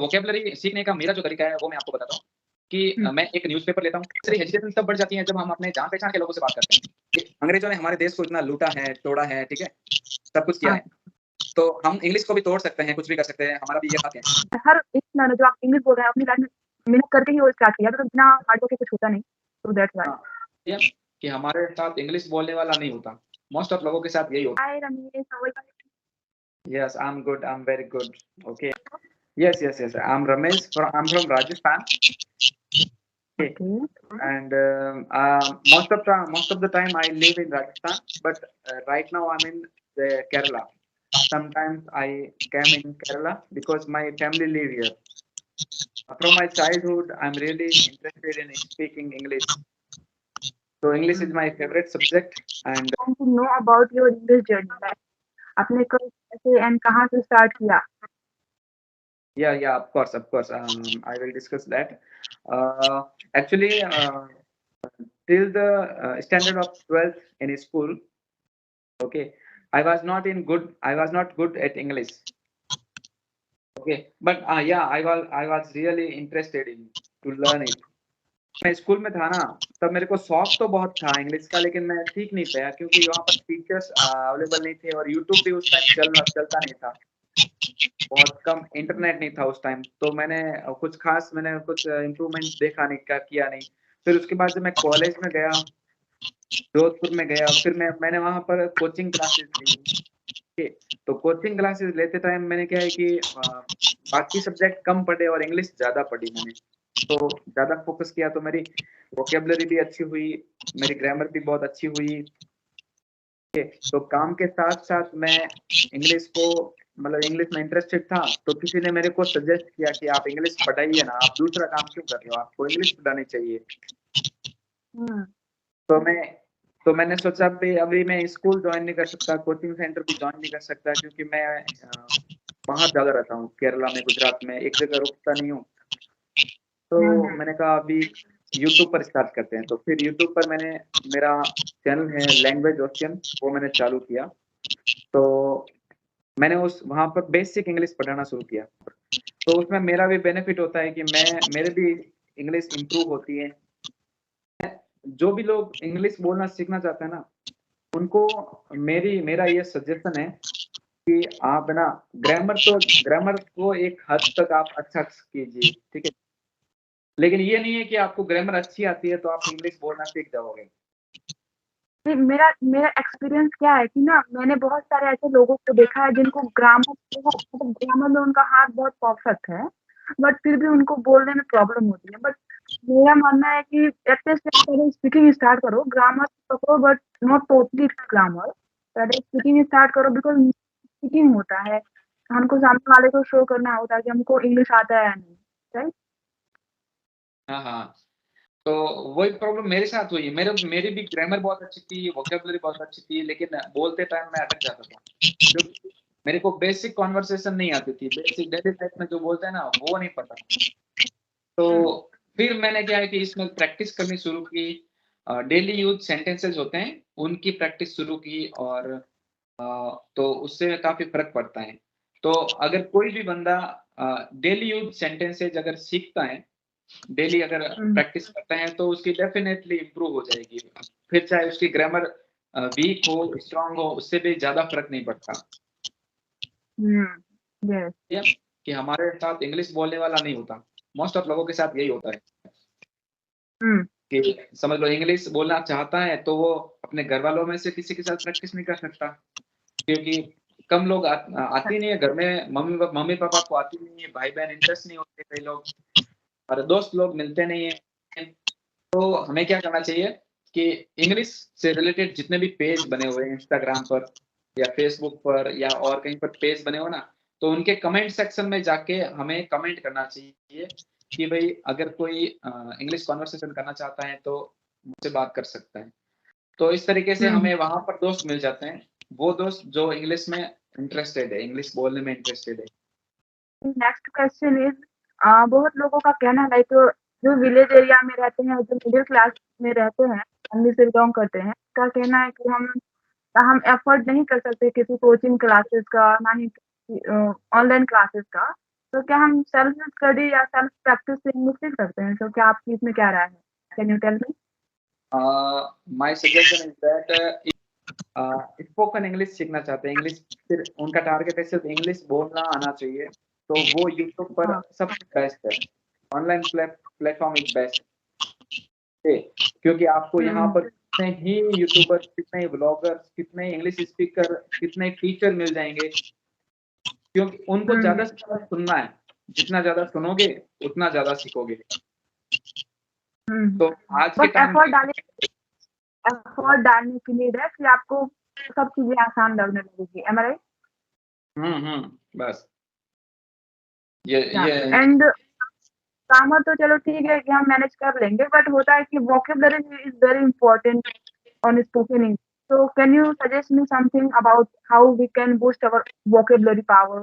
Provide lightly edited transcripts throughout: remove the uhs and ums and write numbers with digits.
Vocabulary सीखने का मेरा जो तरीका है वो मैं आपको बताता हूँ कि हुँ। मैं एक न्यूज़पेपर लेता हूँ। इससे हेजिटेशन तब बढ़ जाती है जब हम अपने जान-पहचान के लोगों से बात करते हैं। कि अंग्रेज़ों ने हमारे देश को इतना लूटा है, तोड़ा है, ठीक है? सब कुछ किया हाँ। है। तो हम इंग्लिश को भी तोड़ सकते हैं, कुछ भी कर सकते हैं, हमारा भी ये हक है। हर एक ना जो आप इंग्लिश बोल रहे हैं अपनी लाइफ में मेहनत करके ही वो स्टार्ट किया तो बिना हार्ड वर्क के कुछ होता नहीं। So that's why. हाँ, ये कि हमारे साथ इंग्लिश बोलने वाला नहीं होता। मोस्ट ऑफ लोगों के साथ यही होता हाय रमेश, हाउ आर है। Yes, I am good, I am very good. Okay. Yes, yes, yes. I'm Ramesh. I'm from Rajasthan. you? Okay. Okay. And most of the time I live in Rajasthan, but right now I'm in the Kerala. Sometimes I came in Kerala because my family live here. From my childhood, I'm really interested in speaking English. So English is my favorite subject, and Want to know about your English journey, like आपने कब कैसे and कहाँ से start किया? yeah, of course, of course. I will discuss that. Actually, till the standard of 12th in school, okay, I was not good at English. Okay, but yeah, I was really interested in to learn it. मैं school में था ना, तब मेरे को शौक तो बहुत था इंग्लिश का, लेकिन मैं सीख नहीं पाया क्योंकि वहाँ पर टीचर्स अवेलेबल नहीं थे और यूट्यूब भी उस टाइम चलता नहीं था। बहुत कम इंटरनेट नहीं था उस टाइम, तो मैंने कुछ इम्प्रूवमेंट देखा नहीं, किया नहीं। फिर उसके बाद जब मैं कॉलेज में गया, जोधपुर में गया, फिर मैंने वहाँ पर कोचिंग क्लासेस ली। ओके, तो कोचिंग क्लासेस लेते टाइम मैंने क्या है कि बाकी सब्जेक्ट कम पढ़े और इंग्लिश ज़्यादा पढ़ी मैंने। तो ज़्यादा फ़ोकस किया तो मेरी वोकैब्युलरी भी अच्छी हुई, मेरी ग्रामर भी बहुत अच्छी हुई। तो काम के साथ-साथ मैं इंग्लिश को मतलब इंग्लिश में इंटरेस्टेड था, तो किसी ने मेरे को सजेस्ट किया कि आप इंग्लिश पढ़ाइए ना, आप दूसरा काम क्यों कर रहे हो? आपको इंग्लिश पढ़ानी चाहिए। हुँ। तो मैंने सोचा अभी मैं स्कूल जॉइन नहीं कर सकता, कोचिंग सेंटर भी जॉइन नहीं कर सकता क्योंकि मैं बाहर ज़्यादा रहता हूँ, केरला में, गुजरात में, एक जगह रुकता नहीं हूँ। तो हुँ, हुँ। मैंने कहा अभी यूट्यूब पर स्टार्ट करते हैं, तो फिर यूट्यूब पर मेरा चैनल है लैंग्वेज ओशियन, वो मैंने चालू किया। तो मैंने उस वहाँ पर बेसिक इंग्लिश पढ़ाना शुरू किया। तो उसमें मेरा भी बेनिफिट होता है कि मेरे भी इंग्लिश इम्प्रूव होती है। जो भी लोग इंग्लिश बोलना सीखना चाहते हैं ना, उनको मेरा ये सजेशन है कि आप ना ग्रामर को एक हद तक आप अच्छा कीजिए, ठीक है? लेकिन ये नहीं है कि आपको ग्रामर अच्छी आती है तो आप इंग्लिश बोलना सीख जाओगे। नहीं, मेरा मेरा एक्सपीरियंस क्या है कि ना मैंने बहुत सारे ऐसे लोगों को देखा है जिनको ग्रामर में उनका हाथ बहुत परफेक्ट है, बट फिर भी उनको बोलने में प्रॉब्लम होती है। बट मेरा मानना है कि एटलीस्ट पहले स्पीकिंग स्टार्ट करो, ग्रामर पकड़ो बट नॉट टोटली ग्रामर। पहले स्पीकिंग स्टार्ट करो बिकॉज़ स्पीकिंग होता है, हमको सामने वाले को शो करना होता है कि हमको इंग्लिश आता है या नहीं, राइट? हाँ, हाँ। तो वही प्रॉब्लम मेरे साथ हुई। मेरी भी ग्रामर बहुत अच्छी थी, वोकैब्युलरी बहुत अच्छी थी, लेकिन बोलते टाइम मैं अटक जाता था। क्योंकि मेरे को बेसिक कन्वर्सेशन नहीं आती थी, बेसिक डेली लाइफ में जो बोलते हैं ना, वो नहीं पता। हुँ। तो फिर मैंने क्या है कि इसमें प्रैक्टिस करनी शुरू की। डेली यूज़ सेंटेंसेस होते हैं, उनकी प्रैक्टिस शुरू की और तो उससे काफ़ी फ़र्क पड़ता है। तो अगर कोई भी बंदा डेली यूज़ सेंटेंसेस अगर सीखता है, डेली अगर हुँ, प्रैक्टिस करते हैं तो उसकी डेफ़िनेटली इम्प्रूव हो जाएगी। फिर चाहे उसकी ग्रामर वीक हो, स्ट्रॉन्ग हो, उससे भी ज़्यादा फ़र्क नहीं पड़ता। हुँ, यस। ये कि हमारे साथ इंग्लिश बोलने वाला नहीं होता। मोस्ट ऑफ लोगों के साथ यही होता है हुँ, कि समझ लो इंग्लिश बोलना चाहता है तो वो अपने घरवालों में से किसी के साथ प्रैक्टिस नहीं कर सकता क्योंकि कम लोग आती नहीं है घर में, मम्मी-पापा को आती नहीं है, भाई-बहन इंटरेस्ट नहीं होते कई लोग और दोस्त लोग मिलते नहीं हैं। तो हमें क्या करना चाहिए कि इंग्लिश से रिलेटेड जितने भी पेज बने हुए हैं इंस्टाग्राम पर या फ़ेसबुक पर या और कहीं पर पेज बने हो ना, तो उनके कमेंट सेक्शन में जाके हमें कमेंट करना चाहिए कि भई अगर कोई इंग्लिश कन्वर्सेशन करना चाहता है तो मुझसे बात कर सकता है। तो इस तरीके से हुँ। हमें वहाँ पर दोस्त मिल जाते हैं, वो दोस्त जो इंग्लिश में इंटरेस्टेड है, इंग्लिश बोलने में इंटरेस्टेड है। नेक्स्ट क्वेश्चन इज़ बहुत लोगों का कहना है लाइक जो विलेज एरिया में रहते हैं, जो मिडिल क्लास में रहते हैं, फैमिली से बिलॉन्ग करते हैं, उनका कहना है कि हम अफोर्ड नहीं कर सकते किसी कोचिंग क्लासेस का, ना ही ऑनलाइन क्लासेस का। तो क्या हम सेल्फ स्टडी या सेल्फ प्रैक्टिस से इंग्लिश सीख सकते हैं? तो क्या आपकी इसमें क्या राय है? Can you tell me? My suggestion is that spoken English सीखना चाहते हैं, इंग्लिश फिर उनका टारगेट है सिर्फ इंग्लिश बोलना आना चाहिए, तो वो यूट्यूब पर हाँ। सबसे बेस्ट है। ऑनलाइन प्लेटफॉर्म इज बेस्ट है, क्योंकि आपको यहाँ हुँ, पर कितने ही यूट्यूबर, कितने ही ब्लॉगर्स, कितने इंग्लिश स्पीकर, कितने टीचर मिल जाएंगे, क्योंकि उनको हुँ, ज्यादा से ज्यादा सुनना है। जितना ज्यादा सुनोगे उतना ज्यादा सीखोगे। हुँ। तो आज के बस टाइम में एफर्ट डालने की नीड है, फिर आपको सब चीज़ें आसान लगने लगेगी। एम आई राइट? बस ये या ये एंड ग्रामर तो चलो ठीक है कि हम मैनेज कर लेंगे, बट होता है कि vocabulary is very important on spoken English. So can you suggest me something about how we can boost our vocabulary power?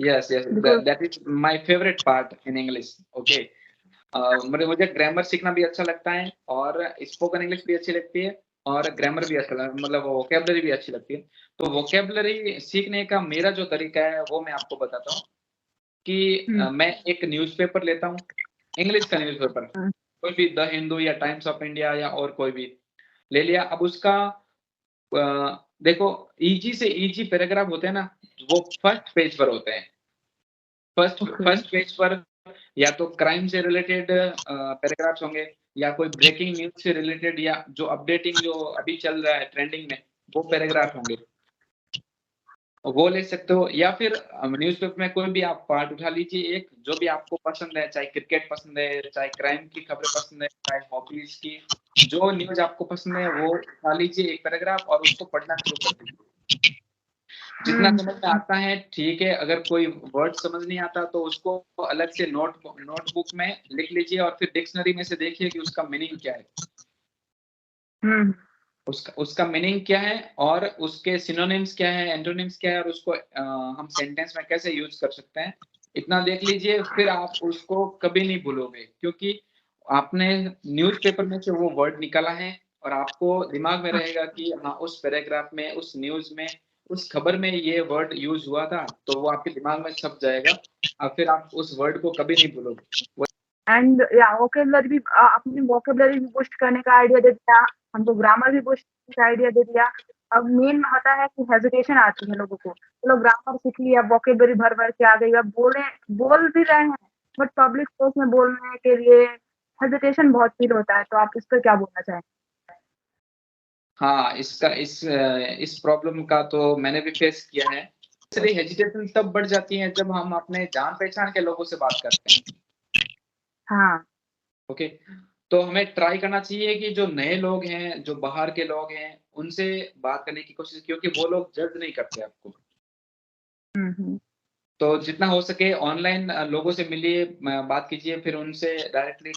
Yes yes Because that is my favourite part in English. Okay, मुझे grammar सीखना भी अच्छा लगता है, और spoken English भी अच्छी लगती है, और ग्रामर भी अच्छा लगता है, मतलब वोकेबलरी भी अच्छी लगती है। तो वोकेबलरी सीखने का मेरा जो तरीका है वो मैं आपको बताता हूँ कि हुँ, मैं एक न्यूज़पेपर लेता हूँ, इंग्लिश का न्यूज़पेपर, हुँ, कोई भी द हिंदू या टाइम्स ऑफ इंडिया या और कोई भी ले लिया। अब उसका देखो, ईजी से ईजी पैराग्राफ होते हैं ना, वो फर्स्ट पेज पर होते हैं। फर्स्ट ओके, फर्स्ट पेज पर या तो क्राइम से रिलेटेड पैराग्राफ्स होंगे, या कोई ब्रेकिंग न्यूज़ से रिलेटेड, या जो अपडेटिंग जो अभी चल रहा है ट्रेंडिंग में, वो पैराग्राफ होंगे। वो ले सकते हो, या फिर न्यूज़पेपर में कोई भी आप पार्ट उठा लीजिए, एक जो भी आपको पसंद है, चाहे क्रिकेट पसंद है, चाहे क्राइम की खबरें पसंद है, चाहे हॉबीज़ की, जो न्यूज़ आपको पसंद है वो उठा लीजिए एक पैराग्राफ और उसको पढ़ना शुरू कर दीजिए। जितना हुँ, समझ में आता है ठीक है, अगर कोई वर्ड समझ नहीं आता तो उसको अलग से नोटबुक में लिख लीजिए, और फिर डिक्शनरी में से देखिए कि उसका मीनिंग क्या है। हुँ, उसका उसका मीनिंग क्या है, और उसके सिनोनिम्स क्या है, एंटोनिम्स क्या है, और उसको हम सेंटेंस में कैसे यूज़ कर सकते हैं। इतना देख लीजिए, फिर आप उसको कभी नहीं भूलोगे, क्योंकि आपने न्यूज़पेपर में से वो वर्ड निकाला है, और आपको दिमाग में हाँ, रहेगा कि हाँ, उस पैराग्राफ में, उस न्यूज़ में, उस खबर में ये वर्ड यूज़ हुआ था, तो वो आपके दिमाग में छप जाएगा, और फिर आप उस वर्ड को कभी नहीं भूलोगे। वो एंड या वोकैब्युलरी भी आपने वोकैब्युलरी भी बूस्ट करने का आइडिया दे दिया, हमको ग्रामर भी बूस्ट करने का आइडिया दे दिया। अब मेन होता है कि हेजिटेशन आती है लोगों को। चलो ग्रामर सीख लिया, वोकैब्युलरी भर-भर के आ गई, अब बोल भी रहे हैं, बट पब्लिक प्लेस में बोलने के लिए हेजिटेशन बहुत फील होता है, तो आप इस पे क्या बोलना चाहेंगे? हाँ, इस प्रॉब्लम का तो मैंने भी फेस किया है। इसलिए हेजिटेशन तब बढ़ जाती है जब हम अपने जान-पहचान के लोगों से बात करते हैं, हाँ, ओके? तो हमें ट्राई करना चाहिए कि जो नए लोग हैं, जो बाहर के लोग हैं, उनसे बात करने की कोशिश, क्योंकि वो लोग जज नहीं करते आपको। हुँ, हुँ, तो जितना हो सके ऑनलाइन लोगों से मिलिए, बात कीजिए, फिर उनसे डायरेक्टली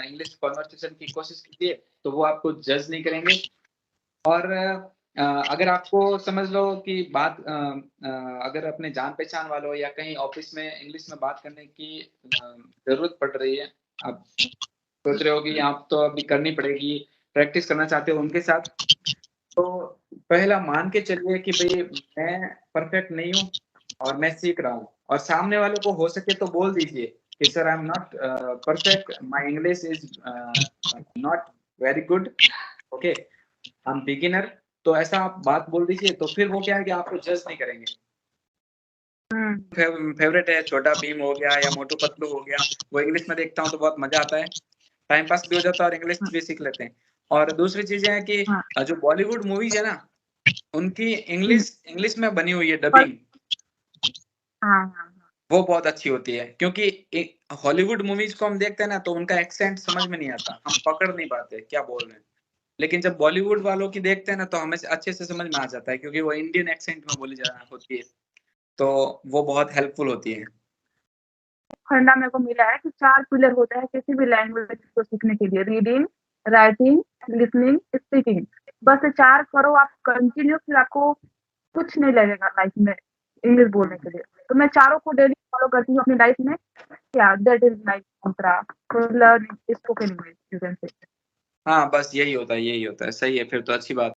इंग्लिश कन्वर्सेशन की कोशिश कीजिए, तो वो आपको जज नहीं करेंगे। और अगर आपको समझ लो कि अगर अपने जान-पहचान वालों या कहीं ऑफ़िस में इंग्लिश में बात करने की ज़रूरत पड़ रही है, आप सोच रहे हो कि आप तो अभी करनी पड़ेगी, प्रैक्टिस करना चाहते हो उनके साथ, तो पहला मान के चलिए कि भई मैं परफेक्ट नहीं हूँ, और मैं सीख रहा हूँ, और सामने वाले को हो सके तो बोल दीजिए कि sir I am not perfect, my English is not very good, okay, I am beginner. तो ऐसा आप बात बोल दीजिए, तो फिर वो क्या है कि आपको जज नहीं करेंगे। हुँ, फेवरेट है छोटा भीम हो गया या मोटू पतलू हो गया, वो इंग्लिश में देखता हूँ तो बहुत मज़ा आता है। टाइम पास भी हो जाता है और इंग्लिश हाँ, भी सीख लेते हैं। और दूसरी चीज़ ये है कि हाँ, जो बॉलीवुड मूवीज़ है ना, उनकी हुँ, इंग्लिश इंग्लिश में बनी हुई है पर डबिंग, हाँ, हाँ, हाँ, वो बहुत अच्छी होती है, क्योंकि हॉलीवुड मूवीज़ को हम देखते हैं ना, तो उनका एक्सेंट समझ में नहीं आता, हम पकड़ नहीं पाते क्या बोल रहे हैं। लेकिन जब बॉलीवुड वालों की देखते हैं ना, तो हमें अच्छे से समझ में आ जाता है, क्योंकि वो इंडियन एक्सेंट में बोली जा होती है, तो वो बहुत हेल्पफुल होती है। फंडा मेरे को मिला है कि 4 पिलर होता है किसी भी लैंग्वेज को सीखने के लिए, रीडिंग, राइटिंग, लिसनिंग, स्पीकिंग। बस ये 4 करो आप कंटिन्यू, फिर आपको कुछ नहीं लगेगा लाइफ में इंग्लिश बोलने के लिए। तो मैं चारों को डेली फॉलो करती हूँ अपनी लाइफ में। या that is my mantra to learn spoken English, you can say. हाँ, बस यही होता है, यही होता है। सही है, फिर तो अच्छी बात